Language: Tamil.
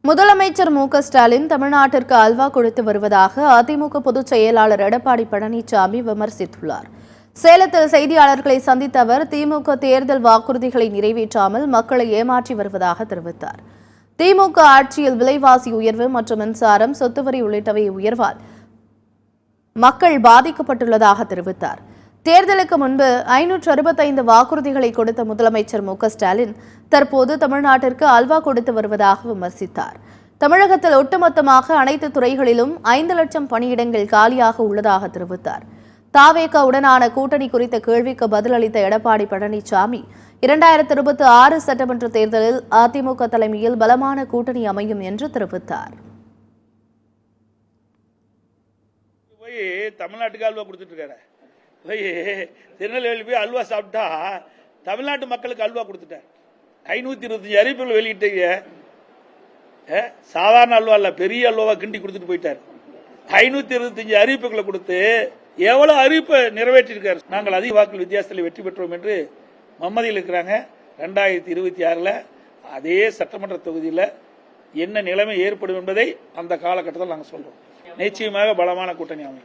முதலமைச்சர் மு.க.ஸ்டாலின் தமிழ்நாட்டிற்கு அல்வா கொடுத்து வருவதாக அதிமுக பொதுச் செயலாளர் எடப்பாடி பழனிசாமி விமர்சித்துள்ளார். சேலத்தில் செய்தியாளர்களை சந்தித்த அவர் திமுக தேர்தல் வாக்குறுதிகளை நிறைவேற்றாமல் மக்களை ஏமாற்றி வருவதாக தெரிவித்தார். திமுக ஆட்சியில் விலைவாசி உயர்வு மற்றும் மின்சாரம், சொத்து வரி உள்ளிட்டவை உயர்வால் மக்கள் பாதிக்கப்பட்டுள்ளதாக தெரிவித்தார். தேர்தலுக்கு முன்பு 565 வாக்குறுதிகளை கொடுத்த முதலமைச்சர் மு.க.ஸ்டாலின் தற்போது தமிழ்நாட்டிற்கு அல்வா கொடுத்து வருவதாக விமர்சித்தார். தமிழகத்தில் ஒட்டுமொத்தமாக அனைத்து துறைகளிலும் 5 லட்சம் பணியிடங்கள் காலியாக உள்ளதாக தெரிவித்தார். தாவேக உடனான கூட்டணி குறித்த கேள்விக்கு பதிலளித்த எடப்பாடி பழனிசாமி 2026 சட்டமன்ற தேர்தலில் அதிமுக தலைமையில் பலமான கூட்டணி அமையும் என்று தெரிவித்தார். தமிழ்நாட்டுக்கு அல்வா கொடுத்துட்டு இருக்காரு. திருநெல்வேலி போய் அல்வா சாப்பிட்டா தமிழ்நாட்டு மக்களுக்கு அல்வா கொடுத்துட்டார். 525 அறிவிப்புகள் வெளியிட்டீங்க. சாதாரண அல்வா இல்ல, பெரிய அல்வாவா கிண்டி கொடுத்துட்டு போயிட்டார். 525 அறிவிப்புகளை கொடுத்து எவ்வளவு அறிவிப்பை நிறைவேற்றிருக்காரு. நாங்கள் அதிக வாக்கு வித்தியாசத்தில் வெற்றி பெற்றோம் என்று மம்மதியில் இருக்கிறாங்க. 2026 அதே சட்டமன்ற தொகுதியில் என்ன நிலைமை ஏற்படும் என்பதை அந்த காலகட்டத்தில் நாங்கள் சொல்றோம். நிச்சயமாக பலமான கூட்டணி அமையும்.